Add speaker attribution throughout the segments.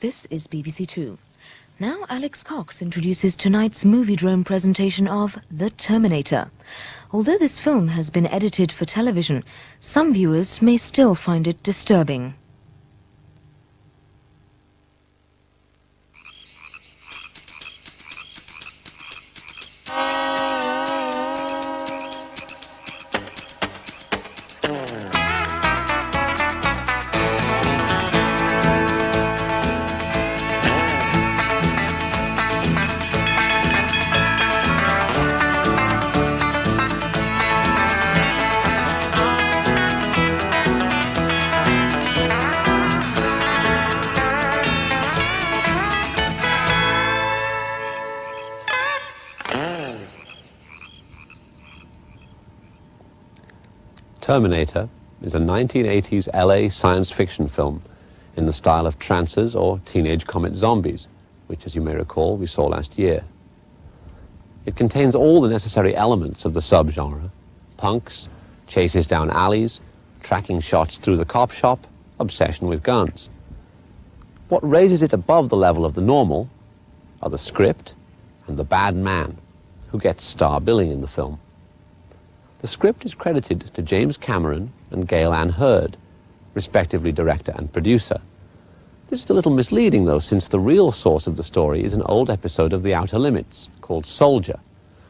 Speaker 1: This is BBC2. Now Alex Cox introduces tonight's Moviedrome presentation of The Terminator. Although this film has been edited for television, some viewers may still find it disturbing.
Speaker 2: Terminator is a 1980s LA science fiction film in the style of Trancers or Teenage Comet Zombies, which, as you may recall, we saw last year. It contains all the necessary elements of the subgenre: punks, chases down alleys, tracking shots through the cop shop, obsession with guns. What raises it above the level of the normal are the script and the bad man, who gets star billing in the film. The script is credited to James Cameron and Gail Ann Hurd, respectively director and producer. This is a little misleading, though, since the real source of the story is an old episode of The Outer Limits called Soldier,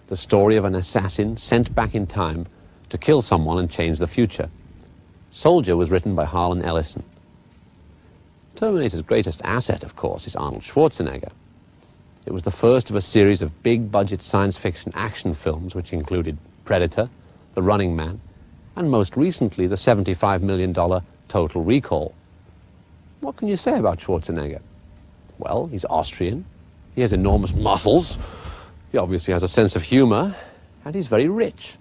Speaker 2: the story of an assassin sent back in time to kill someone and change the future. Soldier was written by Harlan Ellison. Terminator's greatest asset, of course, is Arnold Schwarzenegger. It was the first of a series of big-budget science fiction action films which included Predator, The Running Man, and most recently the $75 million Total Recall. What can you say about Schwarzenegger? Well, he's Austrian, he has enormous muscles, he obviously has a sense of humor, and he's very rich.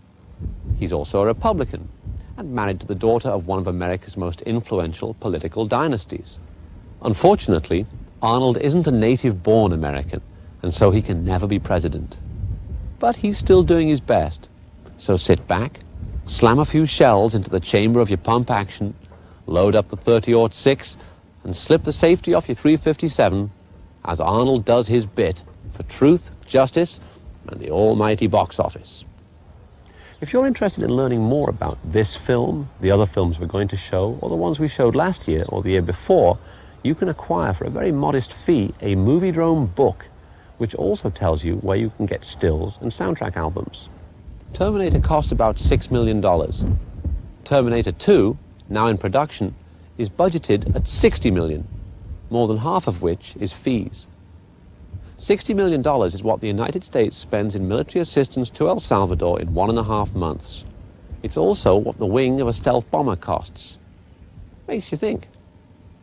Speaker 2: He's also a Republican, and married to the daughter of one of America's most influential political dynasties. Unfortunately, Arnold isn't a native-born American, and so he can never be president. But he's still doing his best. So sit back, slam a few shells into the chamber of your pump action, load up the 30-06, and slip the safety off your 357 as Arnold does his bit for truth, justice, and the almighty box office. If you're interested in learning more about this film, the other films we're going to show, or the ones we showed last year or the year before, you can acquire for a very modest fee a Moviedrome book, which also tells you where you can get stills and soundtrack albums. Terminator cost about $6 million. Terminator 2, now in production, is budgeted at $60 million, more than half of which is fees. $60 million is what the United States spends in military assistance to El Salvador in 1.5 months. It's also what the wing of a stealth bomber costs. Makes you think.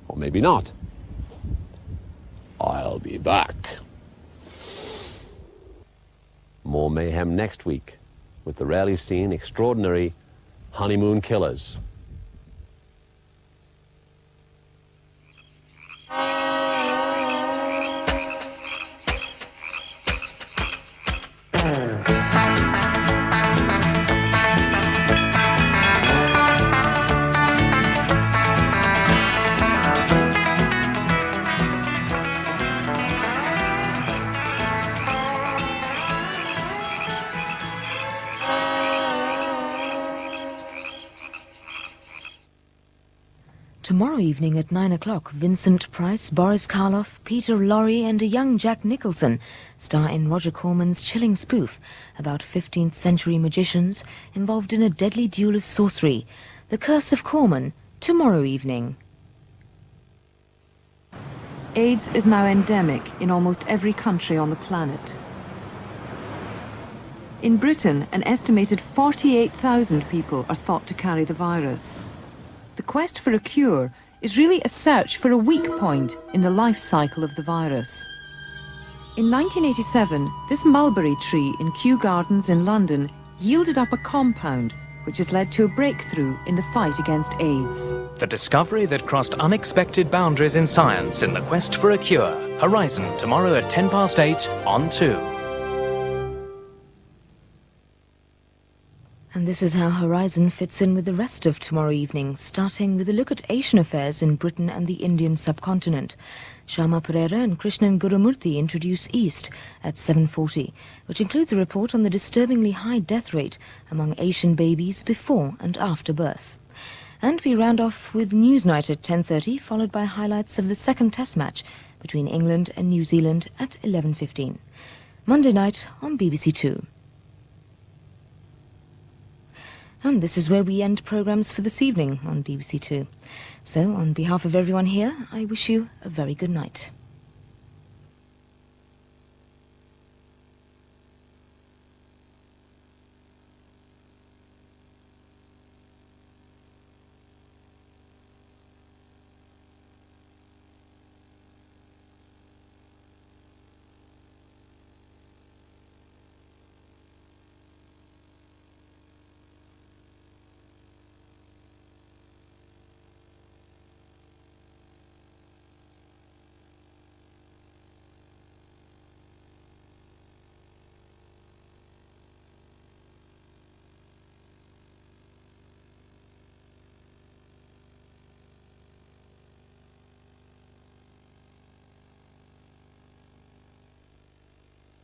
Speaker 2: Or maybe not. I'll be back. More mayhem next week with the rarely seen extraordinary honeymoon killers.
Speaker 1: Tomorrow evening at 9 o'clock, Vincent Price, Boris Karloff, Peter Lorre and a young Jack Nicholson star in Roger Corman's chilling spoof about 15th century magicians involved in a deadly duel of sorcery. The Curse of Corman, tomorrow evening.
Speaker 3: AIDS is now endemic in almost every country on the planet. In Britain, an estimated 48,000 people are thought to carry the virus. The quest for a cure is really a search for a weak point in the life cycle of the virus. In 1987, this mulberry tree in Kew Gardens in London yielded up a compound which has led to a breakthrough in the fight against AIDS.
Speaker 4: The discovery that crossed unexpected boundaries in science in the quest for a cure. Horizon, tomorrow at 8:10 on 2.
Speaker 1: And this is how Horizon fits in with the rest of tomorrow evening, starting with a look at Asian affairs in Britain and the Indian subcontinent. Shyama Pereira and Krishnan Gurumurthy introduce East at 7:40, which includes a report on the disturbingly high death rate among Asian babies before and after birth. And we round off with Newsnight at 10:30, followed by highlights of the second test match between England and New Zealand at 11:15. Monday night on BBC2. And this is where we end programmes for this evening on BBC2. So, on behalf of everyone here, I wish you a very good night.